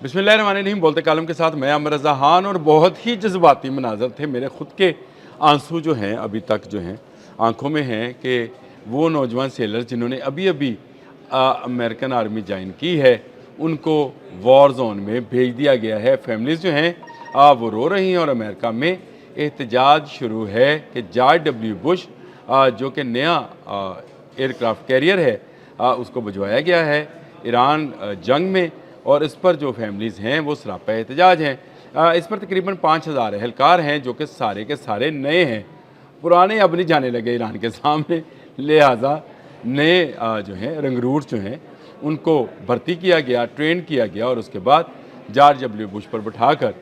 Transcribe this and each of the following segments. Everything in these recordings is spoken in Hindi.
बिस्मिल्लाहिर्रहमानिर्रहीम। बोलते कालम के साथ मैं अमर रज़ा खान। और बहुत ही जज्बाती मनाजर थे, मेरे ख़ुद के आंसू जो हैं अभी तक जो हैं आंखों में हैं कि वो नौजवान सेलर जिन्होंने अभी अभी अमेरिकन आर्मी ज्वाइन की है उनको वॉर जोन में भेज दिया गया है। फैमिलीज़ जो हैं वो रो रही हैं और अमेरिका में एहतजाज शुरू है कि जॉर्ज डब्ल्यू बुश जो कि नया एयरक्राफ्ट कैरियर है उसको भिजवाया गया है ईरान जंग में। और इस पर जो फैमिलीज़ हैं वो सरापा एहतजाज हैं। इस पर तकरीबन 5000 एहलकार हैं जो कि सारे के सारे नए हैं, पुराने अब नहीं जाने लगे ईरान के सामने, लिहाजा नए जो हैं रंगरूट जो हैं उनको भर्ती किया गया, ट्रेन किया गया और उसके बाद जॉर्ज डब्ल्यू बुश पर बिठाकर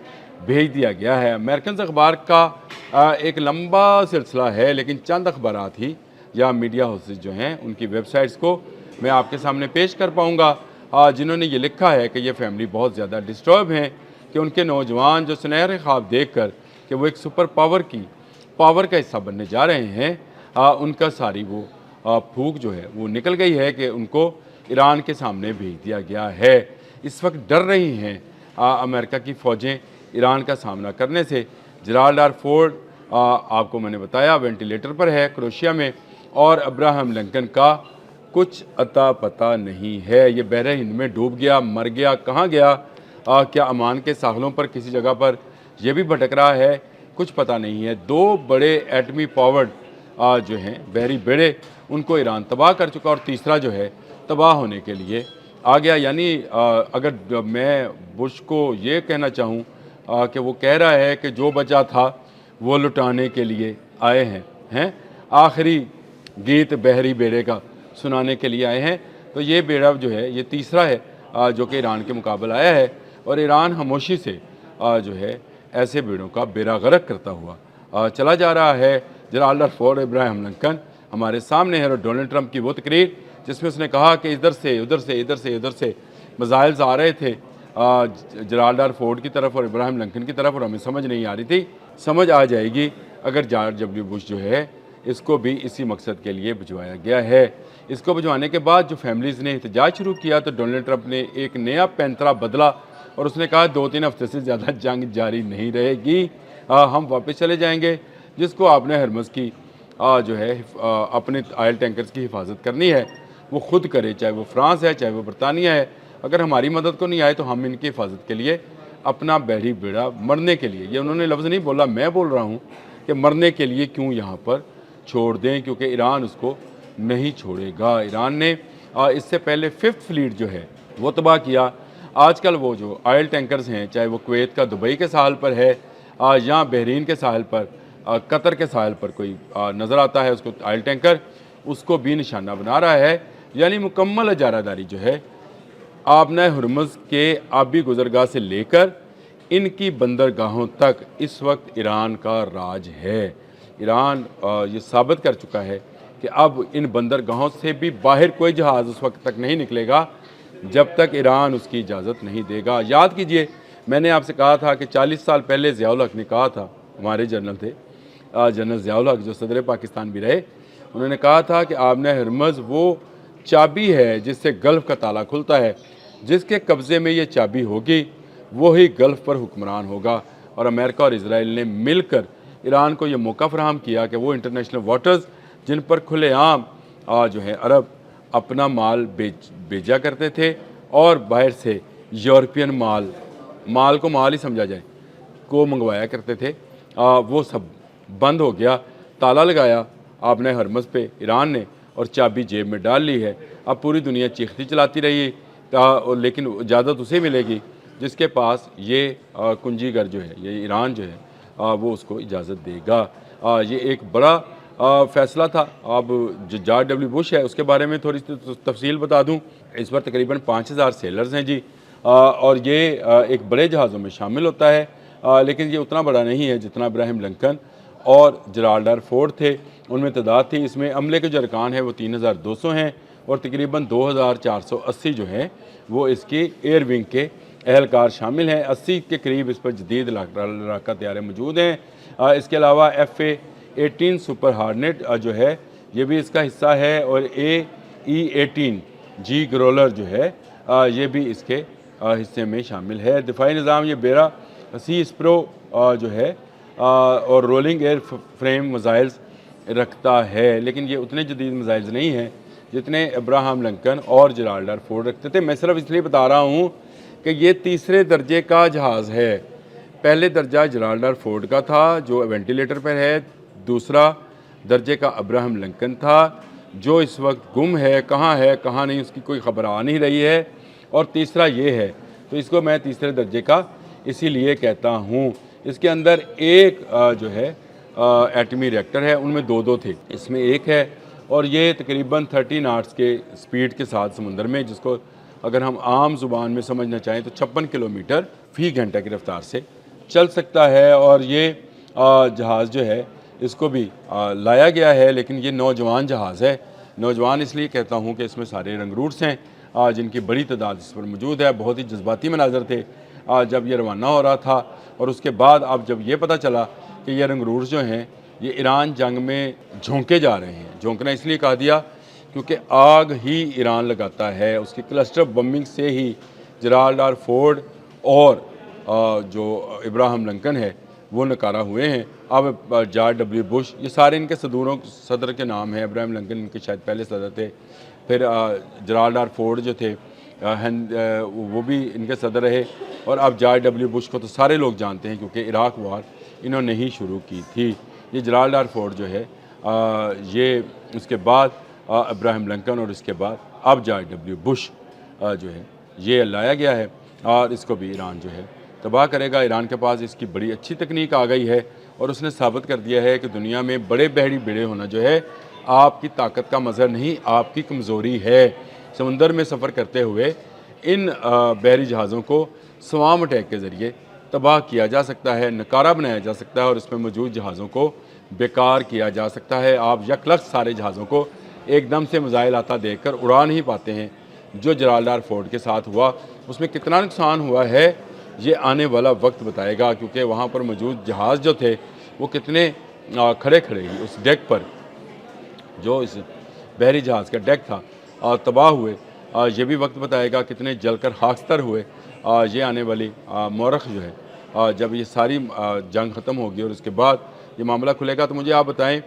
भेज दिया गया है। अमेरिकन अखबार का एक लंबा सिलसिला है, लेकिन चंद अखबारात ही या मीडिया हाउसेस जो हैं उनकी वेबसाइट्स को मैं आपके सामने पेश कर पाऊँगा जिन्होंने ये लिखा है कि ये फैमिली बहुत ज़्यादा डिस्टर्ब हैं कि उनके नौजवान जो सुनहरे ख्वाब देख कर कि वो एक सुपर पावर का हिस्सा बनने जा रहे हैं उनका सारी वो फूक जो है वो निकल गई है कि उनको ईरान के सामने भेज दिया गया है। इस वक्त डर रही हैं अमेरिका की फ़ौजें ईरान का सामना करने से। जेराल्ड आर फोर्ड आपको मैंने बताया वेंटिलेटर पर है क्रोशिया में, और अब्राहम लिंकन का कुछ अता पता नहीं है। ये बहरे हिंद में डूब गया, मर गया, कहाँ गया, क्या अमान के साहलों पर किसी जगह पर यह भी भटक रहा है, कुछ पता नहीं है। दो बड़े एटमी पावर्ड जो हैं बहरी बेड़े उनको ईरान तबाह कर चुका और तीसरा जो है तबाह होने के लिए आ गया। यानी अगर मैं बुश को ये कहना चाहूँ कि वो कह रहा है कि जो बचा था वो लुटाने के लिए आए हैं आखिरी गीत बहरी बेड़े का सुनाने के लिए आए हैं। तो ये बेड़ा जो है ये तीसरा है जो कि ईरान के मुकाबले आया है और ईरान खामोशी से जो है ऐसे बेड़ों का बेड़ा गर्क करता हुआ चला जा रहा है। Gerald R Ford Abraham Lincoln हमारे सामने है और डोनाल्ड ट्रंप की वो तकरीर जिसमें उसने कहा कि इधर से उधर से इधर से उधर से मिसाइल्स आ रहे थे जेराल्ड आर फोर्ड की तरफ और अब्राहम लिंकन की तरफ और हमें समझ नहीं आ रही थी। समझ आ जाएगी अगर जॉर्ज डब्ल्यू बुश जो है इसको भी इसी मकसद के लिए भिजवाया गया है। इसको भिजवाने के बाद जो फैमिलीज़ ने एहतजाज शुरू किया तो डोनाल्ड ट्रंप ने एक नया पैंतरा बदला और उसने कहा 2-3 हफ्ते से ज़्यादा जंग जारी नहीं रहेगी, हम वापस चले जाएंगे। जिसको आपने हरमज़ की जो है अपने ऑयल टैंकर्स की हिफाजत करनी है वो खुद करे, चाहे वो फ्रांस है चाहे वो बरतानिया है। अगर हमारी मदद को नहीं आए तो हम इनकी हिफाजत के लिए अपना बहरी बेड़ा मरने के लिए, ये उन्होंने लफ्ज़ नहीं बोला, मैं बोल रहा हूँ कि मरने के लिए क्यों यहाँ पर छोड़ दें, क्योंकि ईरान उसको नहीं छोड़ेगा। ईरान ने इससे पहले 5th फ्लीट जो है वो तबाह किया। आजकल वो जो ऑयल टैंकर्स हैं चाहे वो कुवैत का दुबई के साहल पर है या बहरीन के साहल पर कतर के साहल पर कोई नज़र आता है उसको ऑयल टैंकर, उसको भी निशाना बना रहा है। यानी मुकम्मल इजारादारी जो है आपने हरमुज़ के आबी गुजरगाह से लेकर इनकी बंदरगाहों तक इस वक्त ईरान का राज है। ईरान ये साबित कर चुका है कि अब इन बंदरगाहों से भी बाहर कोई जहाज़ उस वक्त तक नहीं निकलेगा जब तक ईरान उसकी इजाज़त नहीं देगा। याद कीजिए मैंने आपसे कहा था कि 40 साल पहले ज़ियाउल हक ने कहा था, हमारे जनरल थे जनरल ज़ियाउल हक जो सदर पाकिस्तान भी रहे, उन्होंने कहा था कि आबने हरमुज़ वो चाबी है जिससे गल्फ़ का ताला खुलता है, जिसके कब्ज़े में ये चाबी होगी वही गल्फ़ पर हुक्मरान होगा। और अमेरिका और इसराइल ने मिलकर ईरान को ये मौका फराहम किया कि वो इंटरनेशनल वाटर्स जिन पर खुलेआम जो है अरब अपना माल भेजा करते थे और बाहर से यूरोपियन माल को माल ही समझा जाए को मंगवाया करते थे, वो सब बंद हो गया। ताला लगाया आपने हरमुज़ पे ईरान ने और चाबी जेब में डाल ली है। अब पूरी दुनिया चीखती चलाती रही लेकिन इजाज़त उसे मिलेगी जिसके पास ये कुंजीगर जो है ये ईरान जो है वो उसको इजाज़त देगा। ये एक बड़ा फ़ैसला था। अब जो जॉर्ज डब्ल्यू बुश है उसके बारे में थोड़ी सी तफसील बता दूं। इस पर तकरीबन 5000 सेलर्स हैं जी, और ये एक बड़े जहाज़ों में शामिल होता है, लेकिन ये उतना बड़ा नहीं है जितना अब्राहम लिंकन और जेराल्ड आर फोर्ड थे उनमें तादाद थी। इसमें अमले के जो अरकान हैं वो 3200 हैं और तकरीबन 2480 जो हैं वो इसकी एयर विंग के एहलकार शामिल हैं। 80 के करीब इस पर जदीद लड़ाका तैयारे मौजूद हैं। इसके अलावा F/A-18 सुपर हार्नेट जो है ये भी इसका हिस्सा है और AE-18 जी ग्रोलर जो है ये भी इसके हिस्से में शामिल है। दिफाई निज़ाम ये बेरा सी स्प्रो जो है और रोलिंग एयर फ्रेम मिसाइल्स रखता है, लेकिन ये उतने जदीद मिसाइल्स नहीं हैं जितने अब्राहम लिंकन और जेराल्ड आर फोर्ड रखते थे। मैं सिर्फ इसलिए बता रहा हूँ कि ये तीसरे दर्जे का जहाज़ है। पहले दर्जा जेराल्ड आर फोर्ड का था जो वेंटिलेटर पर है, दूसरा दर्जे का अब्राहम लिंकन था जो इस वक्त गुम है कहाँ नहीं उसकी कोई खबर आ नहीं रही है, और तीसरा ये है। तो इसको मैं तीसरे दर्जे का इसीलिए कहता हूँ। इसके अंदर एक जो है एटमी रिएक्टर है, उनमें दो थे, इसमें एक है, और ये तकरीबन 30 नॉट्स के स्पीड के साथ समुंदर में, जिसको अगर हम आम ज़ुबान में समझना चाहें तो 56 किलोमीटर फ़ी घंटा की रफ्तार से चल सकता है। और ये जहाज़ जो है इसको भी लाया गया है, लेकिन ये नौजवान जहाज़ है। नौजवान इसलिए कहता हूँ कि इसमें सारे रंगरूट्स हैं जिनकी बड़ी तादाद इस पर मौजूद है। बहुत ही जज्बाती मनाजर थे जब ये रवाना हो रहा था, और उसके बाद अब जब ये पता चला कि ये रंगरूट्स जो हैं ये ईरान जंग में झोंके जा रहे हैं। झोंकना इसलिए कहा दिया क्योंकि आग ही ईरान लगाता है, उसकी क्लस्टर बम्बिंग से ही जेराल्ड आर फोर्ड और जो इब्राहिम लिंकन है वो नकारा हुए हैं। अब जॉर्ज डब्ल्यू बुश, ये सारे इनके सदर के नाम हैं। इब्राहिम लिंकन इनके शायद पहले सदर थे, फिर जेराल्ड आर फोर्ड जो थे वो भी इनके सदर रहे, और अब जॉर्ज डब्ल्यू बुश को तो सारे लोग जानते हैं क्योंकि इराक वार इन्होंने ही शुरू की थी। ये जेराल्ड आर फोर्ड जो है ये उसके बाद इब्राहिम लिंकन और इसके बाद अब जॉर्ज डब्ल्यू बुश जो है ये लाया गया है, और इसको भी ईरान जो है तबाह करेगा। ईरान के पास इसकी बड़ी अच्छी तकनीक आ गई है, और उसने साबित कर दिया है कि दुनिया में बड़े बहरी बेड़े होना जो है आपकी ताकत का मज़हर नहीं, आपकी कमज़ोरी है। समंदर में सफ़र करते हुए इन बहरी जहाज़ों को स्वाम अटैक के ज़रिए तबाह किया जा सकता है, नकारा बनाया जा सकता है, और इसमें मौजूद जहाज़ों को बेकार किया जा सकता है। आप यकलख्त सारे जहाज़ों को एकदम से मिसाइल आता देखकर उड़ा नहीं पाते हैं। जो जेराल्ड आर फोर्ड के साथ हुआ उसमें कितना नुकसान हुआ है ये आने वाला वक्त बताएगा, क्योंकि वहाँ पर मौजूद जहाज़ जो थे वो कितने खड़े ही उस डेक पर, जो इस बहरी जहाज़ का डेक था, तबाह हुए। ये भी वक्त बताएगा कितने जलकर खाकस्तर हुए। ये आने वाली मौरख जो है जब ये सारी जंग ख़त्म होगी और उसके बाद ये मामला खुलेगा, तो मुझे आप बताएं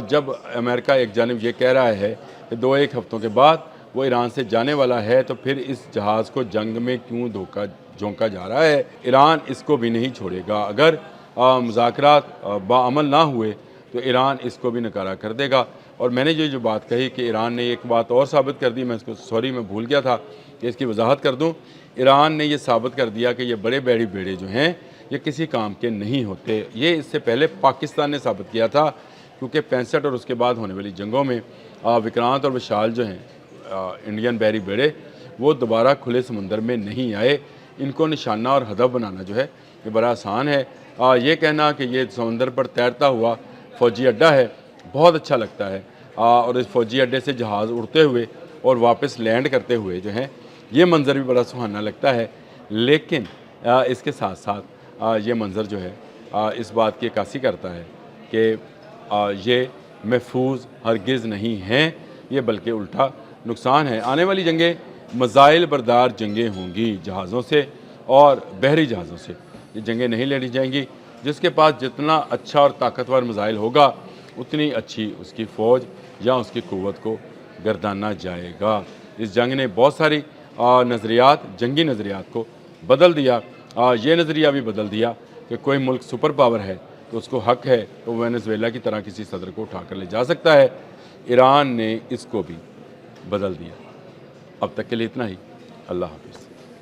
जब अमेरिका एक जानिब ये कह रहा है कि 2-1 हफ्तों के बाद वो ईरान से जाने वाला है, तो फिर इस जहाज़ को जंग में क्यों झोंका जा रहा है? ईरान इसको भी नहीं छोड़ेगा। अगर मुज़ाकरात बाअमल ना हुए तो ईरान इसको भी नकारा कर देगा। और मैंने जो बात कही कि ईरान ने एक बात और साबित कर दी, मैं इसको मैं भूल गया था कि इसकी वजाहत कर दूं। ईरान ने ये साबित कर दिया कि ये बड़े बहरी बेड़े जो हैं ये किसी काम के नहीं होते। ये इससे पहले पाकिस्तान ने साबित किया था, क्योंकि 65 और उसके बाद होने वाली जंगों में विक्रांत और विशाल जो हैं इंडियन बहरी बेड़े वो दोबारा खुले समंदर में नहीं आए। इनको निशाना और हदफ बनाना जो है ये बड़ा आसान है। ये कहना कि ये समंदर पर तैरता हुआ फ़ौजी अड्डा है बहुत अच्छा लगता है, और इस फ़ौजी अड्डे से जहाज़ उड़ते हुए और वापस लैंड करते हुए जो है ये मंज़र भी बड़ा सुहाना लगता है। लेकिन इसके साथ साथ ये मंज़र जो है इस बात की अक्कासी करता है कि ये महफूज हरगिज़ नहीं हैं, ये बल्कि उल्टा नुकसान है। आने वाली जंगें मिसाइल बरदार जंगें होंगी, जहाज़ों से और बहरी जहाज़ों से ये जंगें नहीं लड़ी जाएंगी। जिसके पास जितना अच्छा और ताकतवर मिसाइल होगा उतनी अच्छी उसकी फ़ौज या उसकी क़ुव्वत को गर्दाना जाएगा। इस जंग ने बहुत सारी नज़रियात, जंगी नज़रियात को बदल दिया। ये नज़रिया भी बदल दिया कि कोई मुल्क सुपर पावर है तो उसको हक़ है तो वेनेज़ुएला की तरह किसी सदर को उठा कर ले जा सकता है। ईरान ने इसको भी बदल दिया। अब तक के लिए इतना ही। अल्लाह हाफ़िज़।